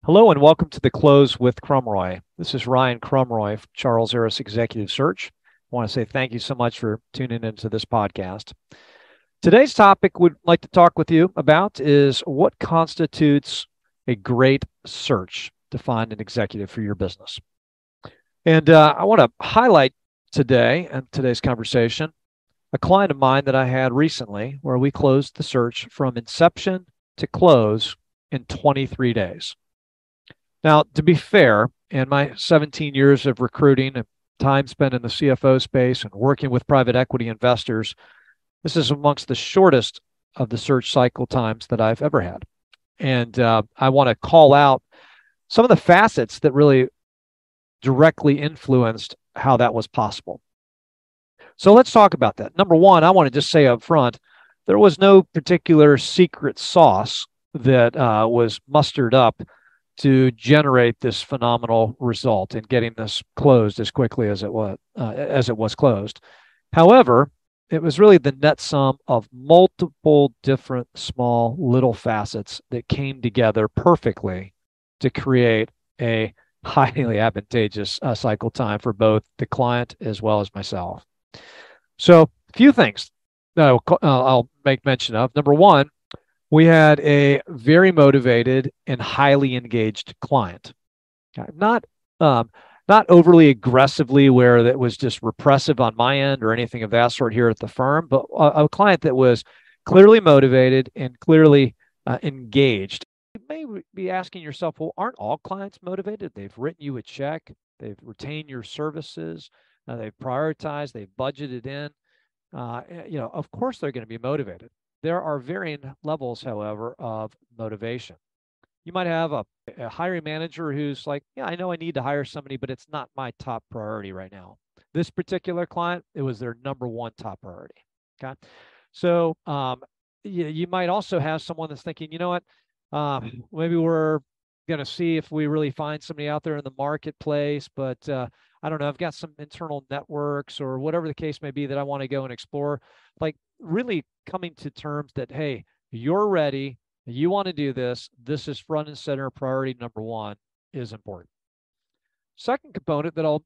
Hello and welcome to The Close with Krumroy. This is Ryan Krumroy from Charles Aris Executive Search. I want to say thank you so much for tuning into this podcast. Today's topic we'd like to talk with you about is what constitutes a great search to find an executive for your business. And I want to highlight today in today's conversation a client of mine that I had recently where we closed the search from inception to close in 23 days. Now, to be fair, in my 17 years of recruiting and time spent in the CFO space and working with private equity investors, this is amongst the shortest of the search cycle times that I've ever had. And I want to call out some of the facets that really directly influenced how that was possible. So let's talk about that. Number one, I want to just say up front, there was no particular secret sauce that was mustered up to generate this phenomenal result in getting this closed as quickly as it was closed. However, it was really the net sum of multiple different small little facets that came together perfectly to create a highly advantageous cycle time for both the client as well as myself. So, a few things that I'll make mention of. Number one, we had a very motivated and highly engaged client. Not overly aggressively where that was just repressive on my end or anything of that sort here at the firm, but a client that was clearly motivated and clearly engaged. You may be asking yourself, well, aren't all clients motivated? They've written you a check, they've retained your services, they've prioritized, they've budgeted in. Of course they're going to be motivated. There are varying levels, however, of motivation. You might have a hiring manager who's like, yeah, I know I need to hire somebody, but it's not my top priority right now. This particular client, it was their number one top priority. Okay. So you might also have someone that's thinking, you know what, maybe we're going to see if we really find somebody out there in the marketplace, but I don't know, I've got some internal networks or whatever the case may be that I want to go and explore. Like really coming to terms that, hey, you're ready, you want to do this, this is front and center, priority number one is important. Second component that I'll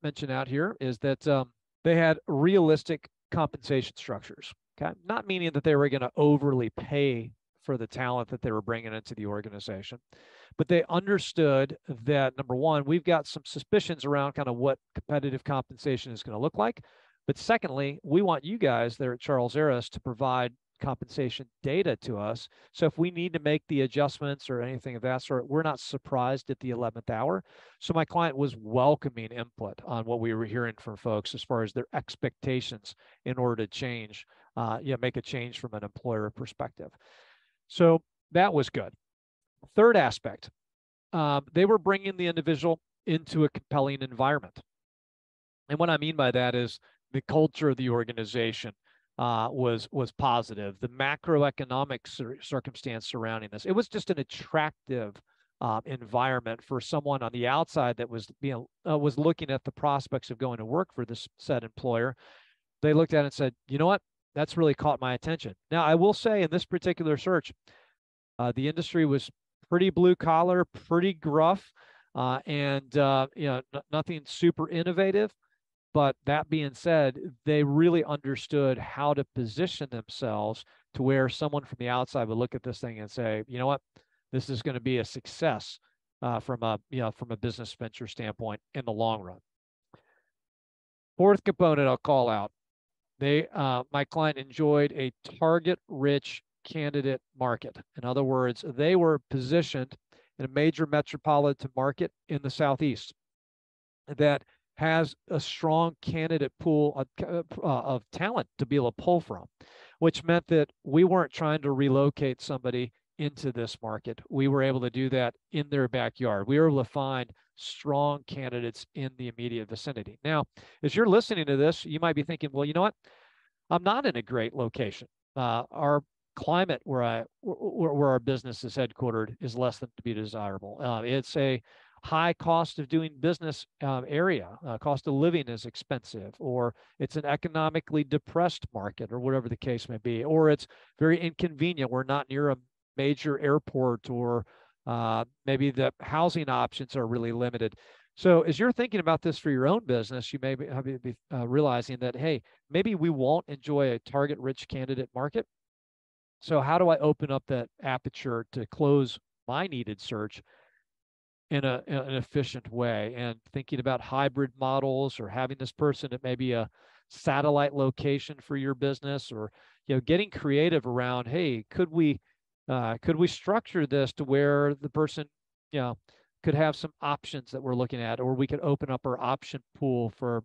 mention out here is that they had realistic compensation structures. Okay, not meaning that they were going to overly pay for the talent that they were bringing into the organization, but they understood that, number one, we've got some suspicions around kind of what competitive compensation is going to look like. But secondly, we want you guys there at Charles Aris to provide compensation data to us. So if we need to make the adjustments or anything of that sort, we're not surprised at the 11th hour. So my client was welcoming input on what we were hearing from folks as far as their expectations in order to change, make a change from an employer perspective. So that was good. Third aspect, they were bringing the individual into a compelling environment. And what I mean by that is the culture of the organization was positive. The macroeconomic circumstance surrounding this, it was just an attractive environment for someone on the outside that was looking at the prospects of going to work for this said employer. They looked at it and said, you know what, that's really caught my attention. Now, I will say in this particular search, the industry was pretty blue collar, pretty gruff, and nothing super innovative. But that being said, they really understood how to position themselves to where someone from the outside would look at this thing and say, you know what, this is going to be a success from a business venture standpoint in the long run. Fourth component I'll call out. My client enjoyed a target-rich candidate market. In other words, they were positioned in a major metropolitan market in the Southeast that has a strong candidate pool of talent to be able to pull from, which meant that we weren't trying to relocate somebody into this market. We were able to do that in their backyard. We were able to find strong candidates in the immediate vicinity. Now, as you're listening to this, you might be thinking, well, you know what? I'm not in a great location. Our climate where our business is headquartered is less than to be desirable. It's a high cost of doing business area. Cost of living is expensive, or it's an economically depressed market, or whatever the case may be, or it's very inconvenient. We're not near a major airport or Maybe the housing options are really limited. So as you're thinking about this for your own business, you may be realizing that, hey, maybe we won't enjoy a target-rich candidate market. So how do I open up that aperture to close my needed search in an efficient way? And thinking about hybrid models, or having this person at maybe a satellite location for your business, or getting creative around, hey, could we structure this to where the person could have some options that we're looking at, or we could open up our option pool for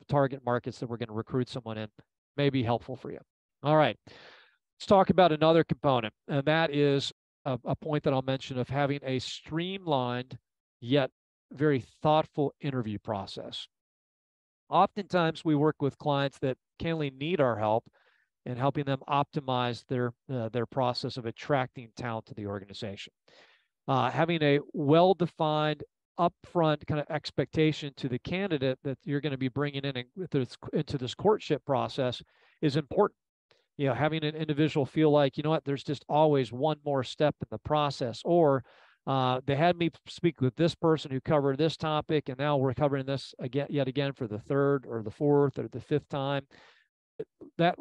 target markets that we're going to recruit someone in. May be helpful for you. All right, let's talk about another component, and that is a point that I'll mention of having a streamlined yet very thoughtful interview process. Oftentimes we work with clients that candidly need our help in helping them optimize their process of attracting talent to the organization. Having a well-defined upfront kind of expectation to the candidate that you're going to be bringing in into this courtship process is important. Having an individual feel like, there's just always one more step in the process, or they had me speak with this person who covered this topic, and now we're covering this yet again for the third or the fourth or the fifth time. That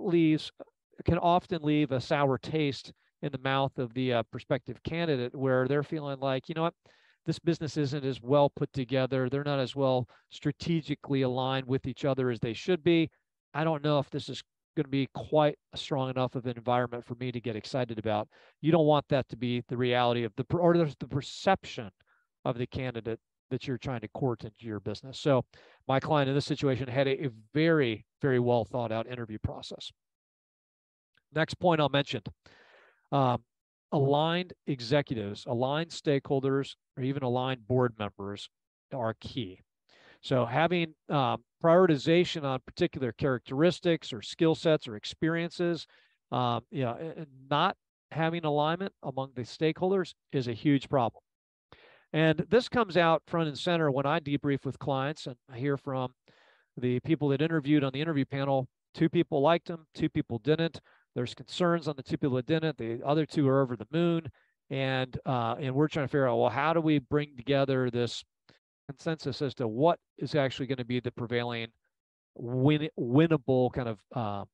can often leave a sour taste in the mouth of the prospective candidate, where they're feeling like, this business isn't as well put together. They're not as well strategically aligned with each other as they should be. I don't know if this is going to be quite strong enough of an environment for me to get excited about. You don't want that to be the reality of the perception of the candidate that you're trying to court into your business. So my client in this situation had a very, very well thought out interview process. Next point I'll mention, aligned executives, aligned stakeholders, or even aligned board members are key. So having prioritization on particular characteristics or skill sets or experiences, and not having alignment among the stakeholders is a huge problem. And this comes out front and center when I debrief with clients, and I hear from the people that interviewed on the interview panel. 2 people liked them, 2 people didn't. There's concerns on the 2 people that didn't. The other 2 are over the moon, and we're trying to figure out, well, how do we bring together this consensus as to what is actually going to be the prevailing winnable kind of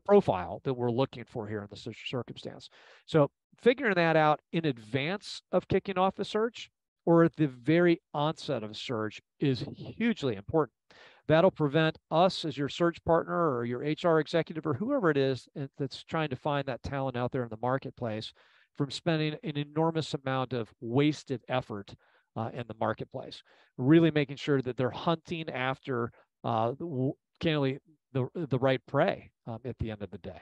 profile that we're looking for here in this circumstance. So figuring that out in advance of kicking off a search, or at the very onset of a search, is hugely important. That'll prevent us as your search partner or your HR executive or whoever it is that's trying to find that talent out there in the marketplace from spending an enormous amount of wasted effort in the marketplace. Really making sure that they're hunting after candidly the right prey at the end of the day.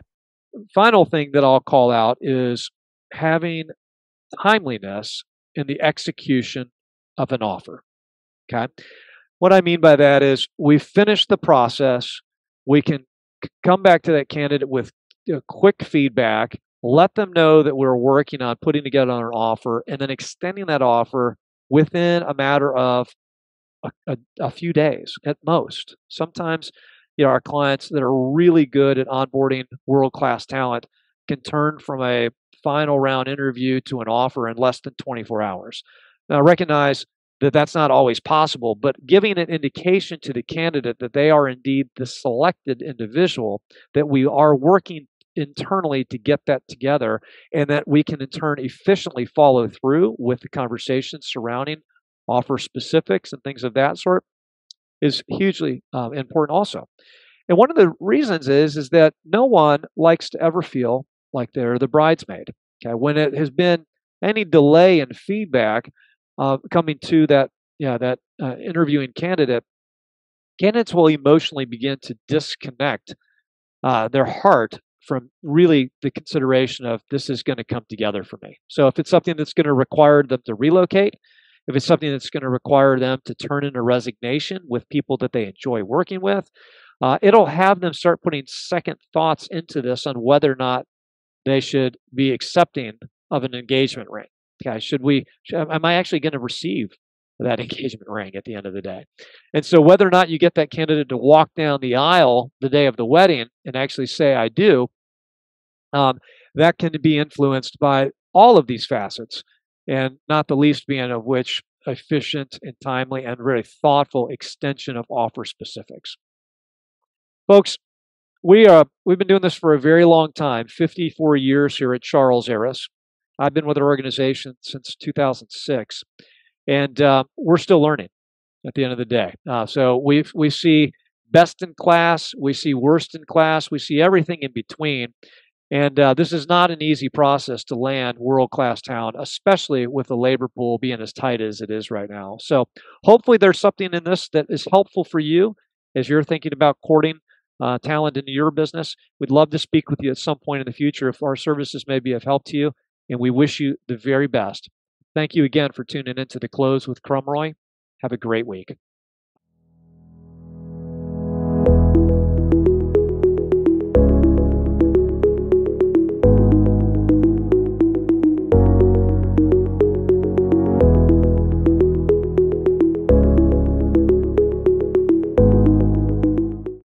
Final thing that I'll call out is having timeliness in the execution of an offer. Okay. What I mean by that is we finish the process. We can come back to that candidate with quick feedback, let them know that we're working on putting together an offer, and then extending that offer within a matter of a few days at most. Sometimes, our clients that are really good at onboarding world-class talent can turn from a final round interview to an offer in less than 24 hours. Now, recognize that that's not always possible, but giving an indication to the candidate that they are indeed the selected individual, that we are working internally to get that together, and that we can in turn efficiently follow through with the conversations surrounding offer specifics and things of that sort, is hugely important also. And one of the reasons is that no one likes to ever feel like they're the bridesmaid. Okay, when it has been any delay in feedback coming to that interviewing candidate, candidates will emotionally begin to disconnect their heart from really the consideration of, this is going to come together for me. So if it's something that's going to require them to relocate, if it's something that's going to require them to turn in a resignation with people that they enjoy working with, it'll have them start putting second thoughts into this on whether or not they should be accepting of an engagement ring. Okay, am I actually going to receive that engagement ring at the end of the day? And so whether or not you get that candidate to walk down the aisle the day of the wedding and actually say, I do, that can be influenced by all of these facets. and not the least being of which efficient and timely and very thoughtful extension of offer specifics. Folks, we've been doing this for a very long time, 54 years here at Charles Aris. I've been with our organization since 2006, and we're still learning at the end of the day. So we see best in class, we see worst in class, we see everything in between. And this is not an easy process to land world-class talent, especially with the labor pool being as tight as it is right now. So hopefully there's something in this that is helpful for you as you're thinking about courting talent into your business. We'd love to speak with you at some point in the future if our services may be of help to you, and we wish you the very best. Thank you again for tuning in to The Close with Krumroy. Have a great week.